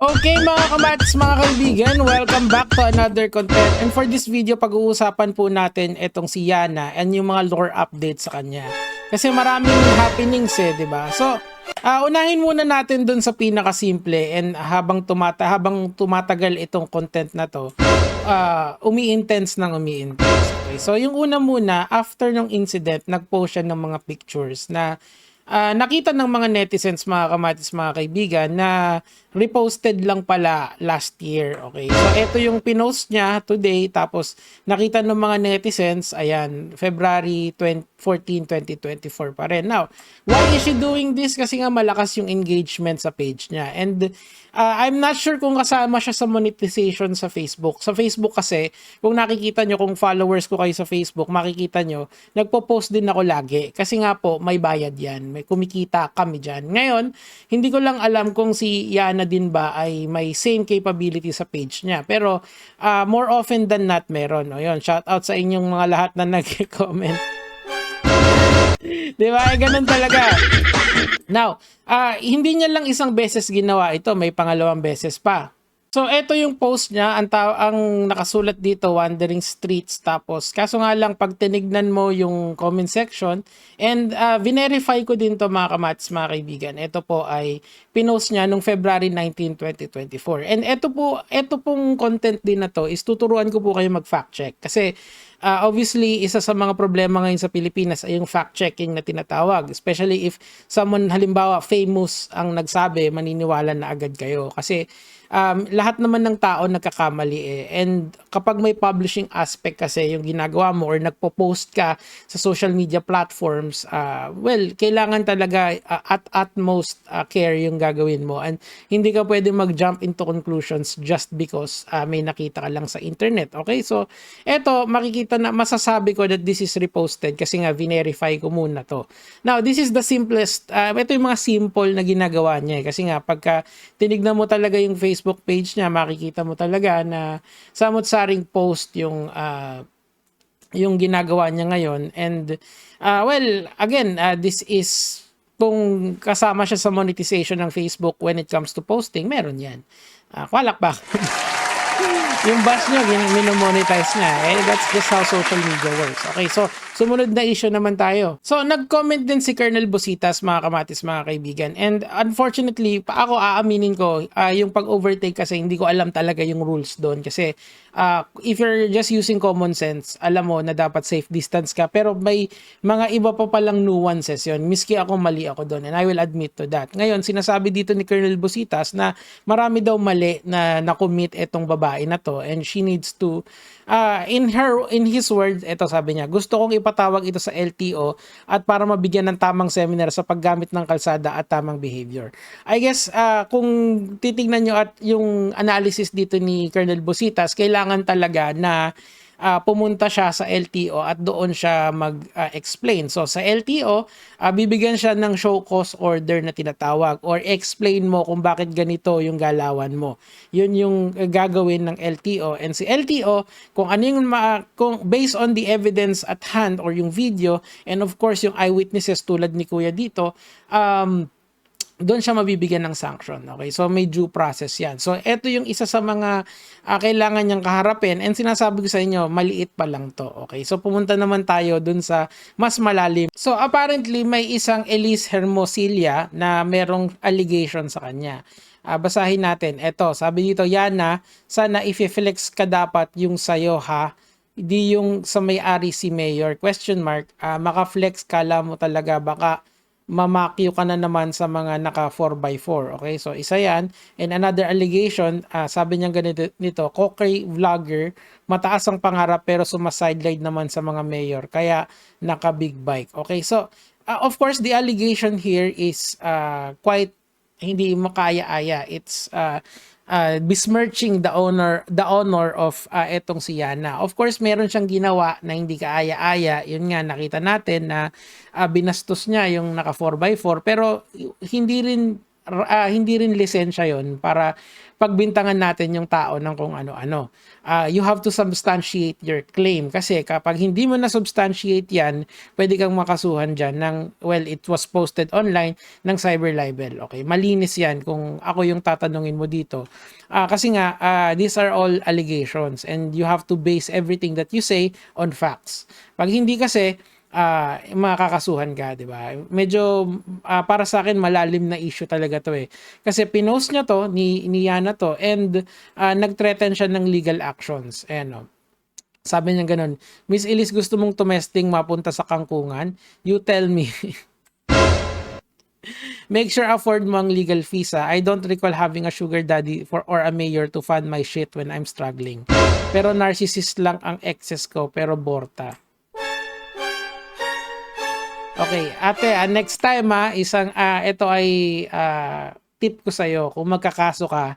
Okay mga kamats, mga kaibigan, welcome back to another content. And for this video, pag-uusapan po natin itong si Yana and yung mga lore updates sa kanya. Kasi maraming happenings di ba? So, unahin muna natin dun sa pinakasimple and habang tumatagal itong content na to, umi-intense ng umi-intense. Okay? So, yung una muna, after ng incident, nag-post siya ng mga pictures na nakita ng mga netizens, mga kamatis, mga kaibigan, na reposted lang pala last year. Okay. So, ito yung pinost niya today. Tapos, nakita ng mga netizens, ayan, February 14, 2024 pa rin. Now, why is she doing this? Kasi nga malakas yung engagement sa page niya. And, I'm not sure kung kasama siya sa monetization sa Facebook. Sa Facebook kasi, kung nakikita nyo, kung followers ko kayo sa Facebook, makikita nyo, nagpo-post din ako lagi. Kasi nga po, may bayad yan. May kumikita kami dyan. Ngayon, hindi ko lang alam kung si Yana din ba ay may same capability sa page niya. Pero, more often than not, meron. O yun, shout out sa inyong mga lahat na nag-comment. Di ba? Ganun talaga. Now, hindi niya lang isang beses ginawa ito, may pangalawang beses pa. So, ito yung post niya, ang nakasulat dito, Wandering Streets. Tapos, kaso nga lang, pag tinignan mo yung comment section, and verify ko din to mga kamats, mga kaibigan. Ito po ay pinost niya nung February 19, 2024. And ito pong content din na to is tuturuan ko po kayo mag-fact check. Kasi, obviously, isa sa mga problema ngayon sa Pilipinas ay yung fact-checking na tinatawag. Especially if someone, halimbawa, famous ang nagsabi, maniniwala na agad kayo. Kasi lahat naman ng tao nagkakamali And kapag may publishing aspect kasi yung ginagawa mo or nagpo-post ka sa social media platforms, kailangan talaga at utmost care yung gagawin mo. And hindi ka pwede mag-jump into conclusions just because may nakita ka lang sa internet. Okay? So, eto, makikita na masasabi ko that this is reposted kasi nga verify ko muna to. Now, this is the simplest, ito yung mga simple na ginagawa niya kasi nga pagka tinignan mo talaga yung Facebook page niya, makikita mo talaga na samot-saring post yung ginagawa niya ngayon. And again, this is kung kasama siya sa monetization ng Facebook when it comes to posting, meron yan. Palakpak. Yung bash niya, minomonetize niya. That's just how social media works. Okay, so sumunod na issue naman tayo. So, nag-comment din si Colonel Bositas, mga kamatis, mga kaibigan. And unfortunately, ako aaminin ko, yung pag-overtake kasi hindi ko alam talaga yung rules doon. Kasi if you're just using common sense, alam mo na dapat safe distance ka. Pero may mga iba pa palang nuances yun. Miski ako, mali ako doon. And I will admit to that. Ngayon, sinasabi dito ni Colonel Bositas na marami daw mali na na-commit etong babae na to. And she needs to, in his words, ito sabi niya, gusto kong ipatawag ito sa LTO at para mabigyan ng tamang seminar sa paggamit ng kalsada at tamang behavior. I guess, kung titingnan nyo at yung analysis dito ni Colonel Bositas, kailangan talaga na pumunta siya sa LTO at doon siya mag-explain. So sa LTO, bibigyan siya ng show cause order na tinatawag or explain mo kung bakit ganito yung galawan mo. Yun yung gagawin ng LTO. And si LTO, kung ano yung kung based on the evidence at hand or yung video and of course yung eyewitnesses tulad ni Kuya dito, doon siya mabibigyan ng sanction. Okay? So, may due process yan. So, ito yung isa sa mga kailangan niyang kaharapin. And sinasabi ko sa inyo, maliit pa lang to. Okay? So, pumunta naman tayo doon sa mas malalim. So, apparently, may isang Elise Hermosilla na merong allegation sa kanya. Basahin natin. Ito, sabi dito, Yana, sana i-flex ka dapat yung sayo ha. Hindi yung sa may-ari si Mayor. Question mark. Maka-flex kala mo talaga baka mamakyo ka na naman sa mga naka 4x4. Okay, so isa yan. And another allegation, sabi niya ganito nito, Kokay vlogger, mataas ang pangarap pero sumasideline naman sa mga mayor, kaya naka big bike. Okay, so of course the allegation here is quite hindi makaya-aya. It's besmirching the honor of etong si Yana. Of course, meron siyang ginawa na hindi kaaya-aya. Yun nga, nakita natin na binastos niya yung naka 4x4 pero hindi rin hindi rin lisensya yon para pagbintangan natin yung tao ng kung ano-ano. You have to substantiate your claim kasi kapag hindi mo na substantiate yan, pwede kang makasuhan dyan ng, well, it was posted online ng cyber libel. Okay, malinis yan kung ako yung tatanungin mo dito. Kasi nga, these are all allegations and you have to base everything that you say on facts. Pag hindi kasi, makakasuhan ka, di ba? Medyo para sa akin malalim na issue talaga to eh. Kasi pinost niya to ni Yana to and nag-threaten siya ng legal actions. Ayan, sabi niya ganun, Miss Elise, gusto mong tumesting mapunta sa kangkungan? You tell me. Make sure afford mo ang legal fees. I don't recall having a sugar daddy or a mayor to fund my shit when I'm struggling. Pero narcissist lang ang exes ko, pero borta. Okay, ate, next time ito ay tip ko sa'yo. Kung magkakaso ka,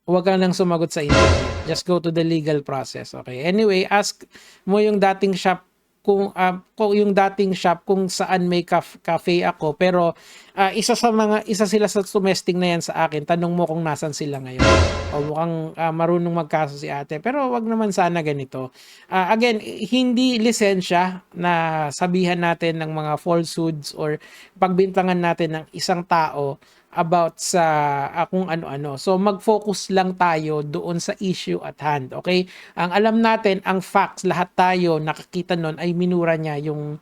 huwag ka nang sumagot sa internet. Just go to the legal process. Okay. Anyway, ask mo yung dating shop kung kung saan may cafe ako, pero isa sila sa tumesting na yan sa akin. Tanong mo kung nasan sila ngayon. O mukhang marunong magkaso si ate, pero wag naman sana ganito. Again, hindi lisensya na sabihan natin ng mga falsehoods or pagbintangan natin ng isang tao about sa kung ano-ano. So mag-focus lang tayo doon sa issue at hand, okay? Ang alam natin, ang facts, lahat tayo nakakita nun ay minura niya yung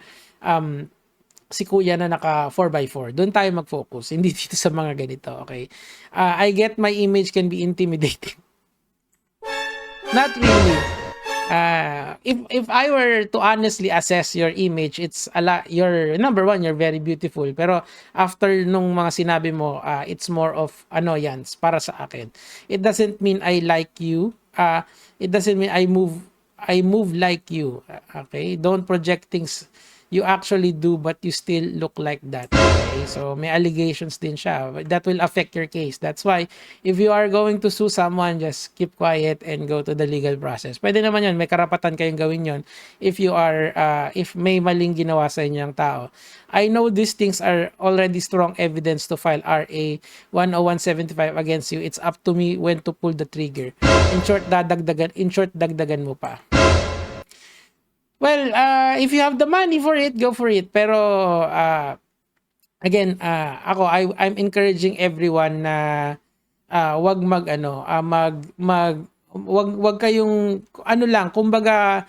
si kuya na naka 4x4. Doon tayo mag-focus, hindi dito sa mga ganito, okay? I get my image can be intimidating. Not really. If I were to honestly assess your image, it's a lot, you're number one, you're very beautiful. Pero after nung mga sinabi mo, it's more of annoyance para sa akin. It doesn't mean I like you. It doesn't mean I move like you. Okay? Don't project things you actually do but you still look like that. Okay? So may allegations din siya. That will affect your case. That's why if you are going to sue someone, just keep quiet and go to the legal process. Pwede naman yun. May karapatan kayong gawin yun if you are, if may maling ginawa sa inyong tao. I know these things are already strong evidence to file RA 10175 against you. It's up to me when to pull the trigger. In short, dagdagan mo pa. Well, if you have the money for it, go for it. Pero again, I'm encouraging everyone na wag wag kayong kumbaga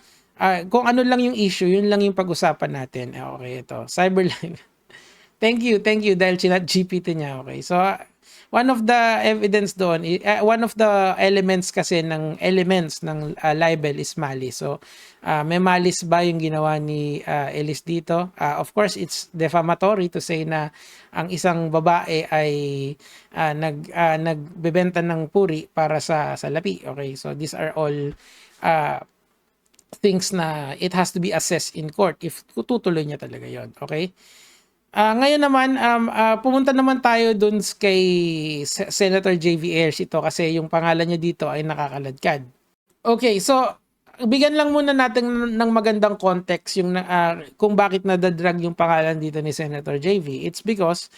kung ano lang yung issue, yun lang yung pag-usapan natin. Okay, ito. Cyberlife. Thank you dahil chinat GPT niya. Okay. So one of the evidence doon, one of the elements ng libel is malice. So, may malice ba yung ginawa ni Elise dito? Of course, it's defamatory to say na ang isang babae ay nagbebenta ng puri para sa salapi. Okay, so these are all things na it has to be assessed in court if tutuloy niya talaga yon. Okay? Ngayon naman, pumunta naman tayo dun kay Senator J.V. Ayers ito kasi yung pangalan niya dito ay nakakaladkad. Okay, so bigyan lang muna natin ng magandang context yung kung bakit nadadrag yung pangalan dito ni Senator J.V. It's because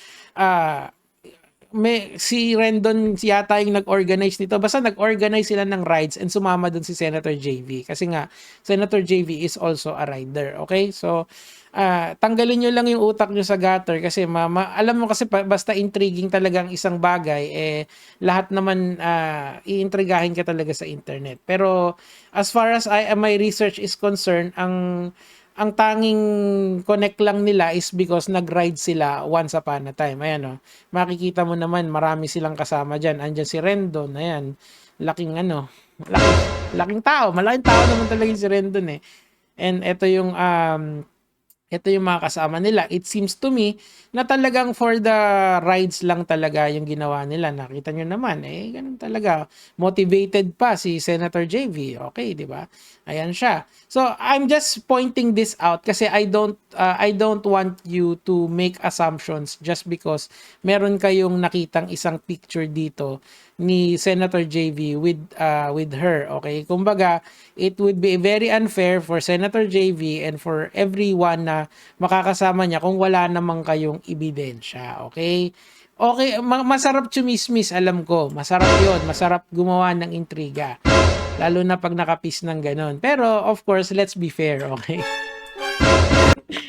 si Rendon yata yung nag-organize nito. Basta nag-organize sila ng rides and sumama dun si Senator JV. Kasi nga, Senator JV is also a rider. Okay? So, tanggalin nyo lang yung utak nyo sa gutter kasi alam mo kasi basta intriguing talaga ang isang bagay, lahat naman iintrigahin ka talaga sa internet. Pero, as far as my research is concerned, ang tanging connect lang nila is because nag-ride sila once upon a time. Ayan, makikita mo naman marami silang kasama dyan. Andyan si Rendon, ayan. Laking tao. Malaking tao naman talaga si Rendon eh. And ito yung mga kasama nila. It seems to me na talagang for the rides lang talaga yung ginawa nila. Nakita nyo naman, ganun talaga. Motivated pa si Senator JV. Okay, di ba? Ayan siya. So, I'm just pointing this out kasi I don't want you to make assumptions just because meron kayong nakitang isang picture dito ni Senator JV with her. Okay? Kumbaga, it would be very unfair for Senator JV and for everyone na makakasama niya kung wala namang kayong ebidensya. Okay? Okay, masarap chumismis, alam ko. Masarap 'yon, masarap gumawa ng intriga. Lalo na pag nakapis ng ganon. Pero of course, let's be fair, okay?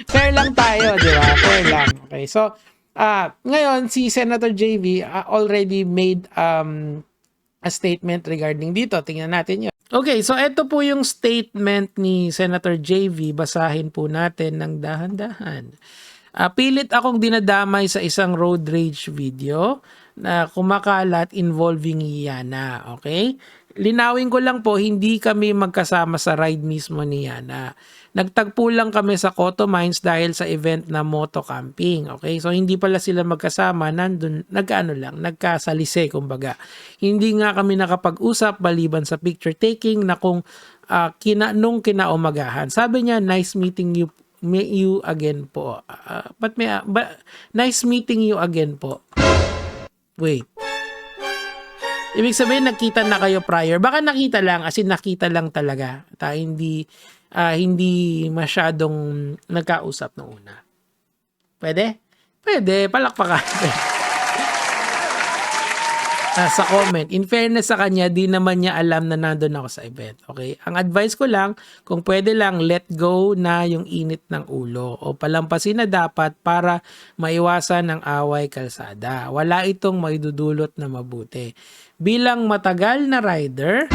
Fair lang tayo, di ba? Fair lang. Okay. So, ngayon si Senator JV already made a statement regarding dito. Tingnan natin 'yon. Okay, so ito po yung statement ni Senator JV. Basahin po natin ng dahan-dahan. Pilit akong dinadamay sa isang road rage video na kumakalat involving Yana. Okay? Linawin ko lang po, hindi kami magkasama sa ride mismo ni Yana. Nagtagpo lang kami sa Cotto Mines dahil sa event na moto camping. Okay? So hindi pala sila magkasama, nandun, nagkasalise kumbaga. Hindi nga kami nakapag-usap maliban sa picture taking na kung nung kinaumagahan. Sabi niya, nice meeting you again po. Nice meeting you again po. Wait. Ibig sabihin nakita na kayo prior. Baka nakita lang, as in nakita lang talaga. Hindi masyadong nagkausap noong una. Pwede? Pwede, palakpakan. Sa comment, in fairness sa kanya, di naman niya alam na nandun ako sa event. Okay? Ang advice ko lang, kung pwede lang, let go na yung init ng ulo o palampasin na dapat para maiwasan ng away kalsada. Wala itong maidudulot na mabuti. Bilang matagal na rider,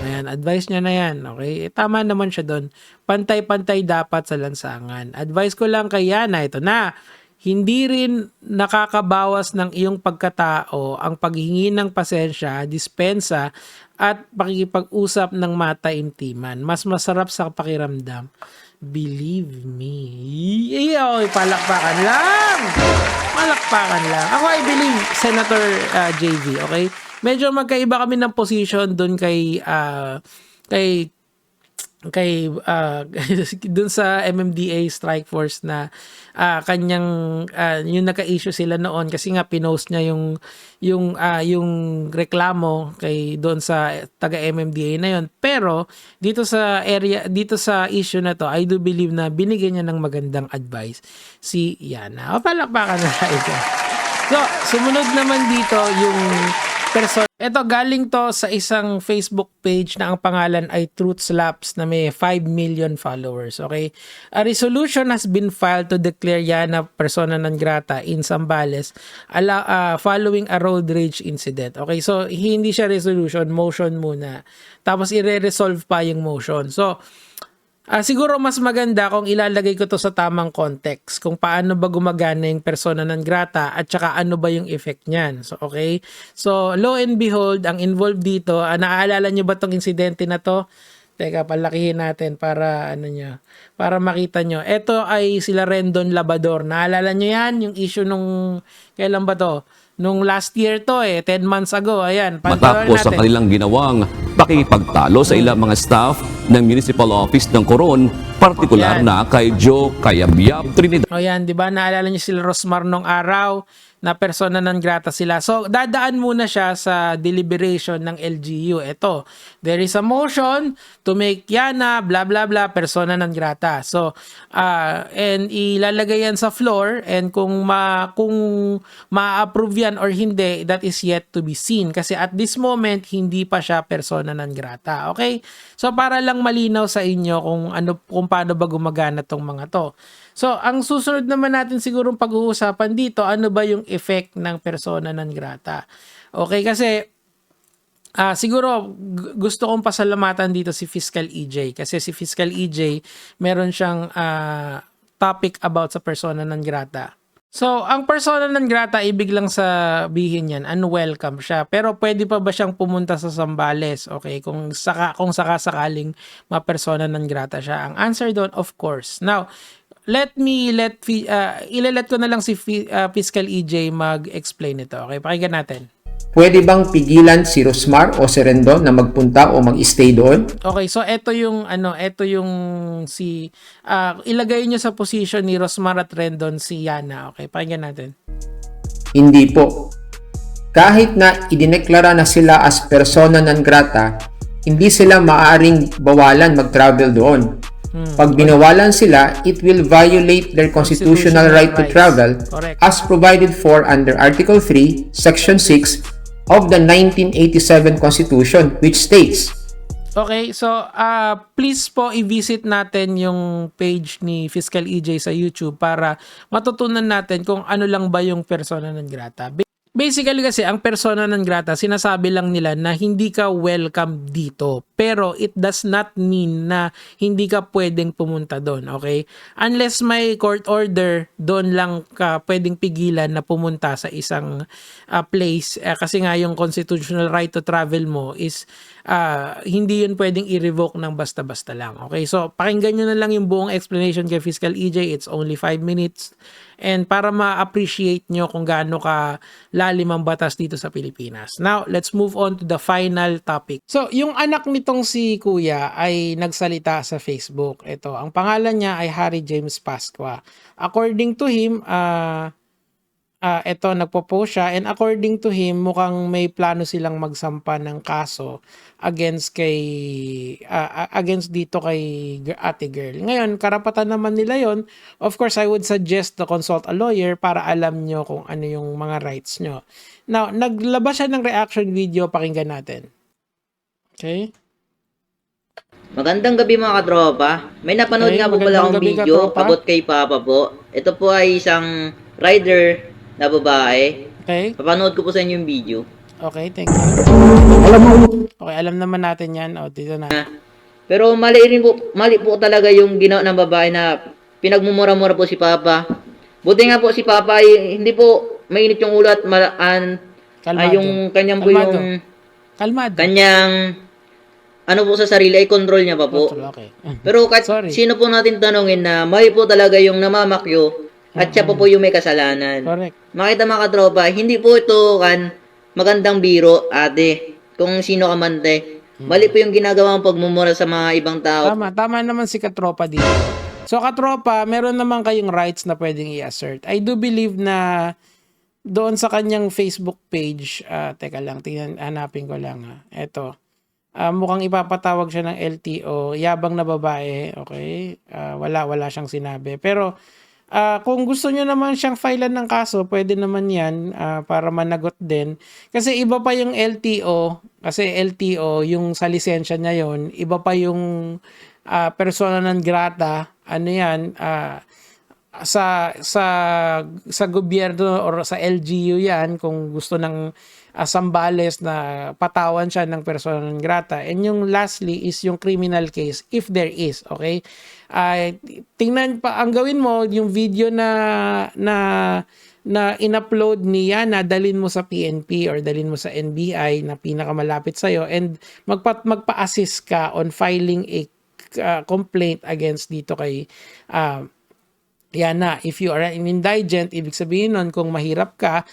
ayan, advice niya na yan. Okay? Tama naman siya doon. Pantay-pantay dapat sa lansangan. Advice ko lang kay Yana, ito na. Hindi rin nakakabawas ng iyong pagkatao ang paghingi ng pasensya, dispensa at pakikipag-usap ng mataimtiman. Mas masarap sa pakiramdam. Believe me. Iyo, palakpakan lang. Palakpakan lang. Ako I believe Senator JV, okay? Medyo magkaiba kami ng position doon kay dun sa MMDA Strike Force na kanyang yung naka-issue sila noon kasi nga pinost niya yung reklamo kay doon sa taga MMDA na yon. Pero dito sa issue na to, I do believe na binigyan niya ng magandang advice si Yana. O palakpakan na ito. So, sumunod naman dito yung person. Ito galing to sa isang Facebook page na ang pangalan ay Truth Slaps na may 5 million followers. Okay? A resolution has been filed to declare Yana persona non grata in Zambales following a road rage incident. Okay? So, hindi siya resolution, motion muna. Tapos i-resolve pa yung motion. So, siguro mas maganda kung ilalagay ko to sa tamang context kung paano ba gumagana yung persona non grata at saka ano ba yung effect niyan. So, okay? So, lo and behold, ang involved dito, naaalala nyo ba tong insidente na to? Teka, palakihin natin para para makita nyo. Ito ay sila Rendon Labador. Naalala nyo yan? Yung issue nung, kailan ba to? Nung last year to 10 months ago. Ayan, matapos ang kanilang ginawang pakipagtalo sa ilang mga staff ng Municipal Office ng Coron, partikular na kay Joe Cayabyab Trinidad. O yan, di ba? Naalala niyo sila Rosmar nung araw na persona non grata sila. So, dadaan muna siya sa deliberation ng LGU. Ito, there is a motion to make Yana, blah, blah, blah, persona non grata. So, and ilalagay yan sa floor and kung ma-approve yan or hindi, that is yet to be seen. Kasi at this moment, hindi pa siya persona non grata. Okay? So, para lang malinaw sa inyo kung paano ba gumagana tong mga to. So, ang susunod naman natin siguro pag-uusapan dito, ano ba yung effect ng persona non grata? Okay, kasi siguro gusto kong pasalamatan dito si Fiscal EJ kasi si Fiscal EJ meron siyang topic about sa persona non grata. So, ang persona non grata, ibig lang sabihin yan, unwelcome siya. Pero pwede pa ba siyang pumunta sa Zambales? Okay, kung sakaling ma-persona non grata siya. Ang answer doon, of course. Now, ilalet ko na lang si Fiscal EJ mag-explain ito. Okay, pakinggan natin. Pwede bang pigilan si Rosmar o si Rendon na magpunta o mag-stay doon? Okay, so ito yung ilagay niyo sa position ni Rosmar at Rendon si Yana. Okay, pakinggan natin. Hindi po. Kahit na idineklara na sila as persona non grata, hindi sila maaaring bawalan mag-travel doon. Pag binawalan sila, it will violate their constitutional right to rights. travel Correct. as provided for under Article 3, Section 6 of the 1987 Constitution, which states, Okay, so please po i-visit natin yung page ni Fiscal EJ sa YouTube para matutunan natin kung ano lang ba yung persona non grata. Basically kasi ang persona non grata, sinasabi lang nila na hindi ka welcome dito. Pero it does not mean na hindi ka pwedeng pumunta doon, okay? Unless may court order, doon lang ka pwedeng pigilan na pumunta sa isang place. Kasi nga yung constitutional right to travel mo is hindi yun pwedeng i-revoke ng basta-basta lang. Okay? So, pakinggan nyo na lang yung buong explanation kay Fiscal EJ. It's only 5 minutes. And para ma-appreciate nyo kung gaano ka lalim ang batas dito sa Pilipinas. Now, let's move on to the final topic. So, yung anak nitong si Kuya ay nagsalita sa Facebook. Ito, ang pangalan niya ay Harry James Pasqua. According to him, ito, nagpo-post siya, and according to him, mukhang may plano silang magsampa ng kaso against dito kay ate girl. Ngayon, karapatan naman nila yon. Of course, I would suggest to consult a lawyer para alam nyo kung ano yung mga rights nyo. Now, naglabas siya ng reaction video, pakinggan natin. Okay? Magandang gabi mga katropa. May napanood Okay, nga po pala magandang akong gabi, video katropa. abot kay Papa po. Ito po ay isang rider na babae. Okay? Papanood ko po sa inyo yung video. Okay, thank you. Okay, alam naman natin yan. O, dito na. Pero mali po talaga yung ginawa ng babae na pinagmumura-mura po si Papa. Buti nga po si Papa ay hindi po mainit yung ulo at Kalmado. yung kanyang po Kalmado. yung Kalmado. kanyang ano po sa sarili ay control niya pa po. Okay. Pero kahit Sorry. sino po natin tanongin na mali po talaga yung namamakyo at siya po yung may kasalanan. Correct. Makita mga katropa, hindi po ito magandang biro, ate. Kung sino ka man, te. Mali po yung ginagawa mong pagmumura sa mga ibang tao. Tama naman si Katropa dito. So Katropa, meron naman kayong rights na pwedeng i-assert. I do believe na doon sa kanyang Facebook page, teka lang, hanapin ko lang. Ito. Mukhang ipapatawag siya ng LTO, yabang na babae, okay? Wala siyang sinabi. Pero kung gusto nyo naman siyang filean ng kaso, pwede naman yan para managot din. Kasi iba pa yung LTO, kasi LTO, yung sa lisensya niya yon, iba pa yung persona non grata, ano yan, sa gobyerno or sa LGU yan, kung gusto ng Sambales na patawan siya ng persona non grata. And yung lastly is yung criminal case, if there is, okay? Tingnan pa, ang gawin mo, yung video na in-upload niya, na dalhin mo sa PNP or dalhin mo sa NBI na pinakamalapit sa'yo, and magpa-assist ka on filing a complaint against dito kay Yana. If you are an indigent, ibig sabihin nun, kung mahirap ka,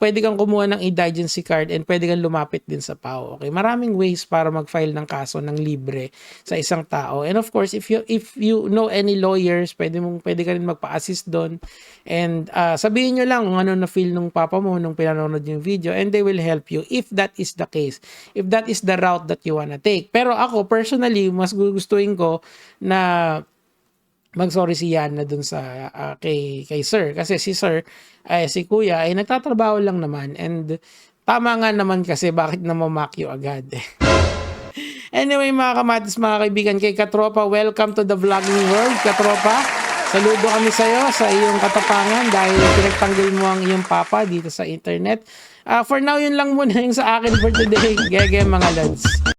pwede kang kumuha ng indigency card and pwede kang lumapit din sa PAO. Okay? Maraming ways para mag-file ng kaso ng libre sa isang tao. And of course, if you know any lawyers, pwede ka rin magpa-assist doon. And sabihin nyo lang kung ano na-feel nung papa mo nung pinanonood yung video, and they will help you if that is the case. If that is the route that you wanna take. Pero ako, personally, mas gustuin ko na mag-sorry si Yana dun sa kay Sir, kasi si Sir si Kuya ay nagtatrabaho lang naman, and tama nga naman kasi bakit na mamakyo agad. Anyway mga kamatis, mga kaibigan, kay Katropa, welcome to the vlogging world. Katropa, saludo kami sa'yo sa iyong katapangan dahil pinagtanggol mo ang iyong papa dito sa internet. For now, yun lang muna yung sa akin for today. Gege mga lads.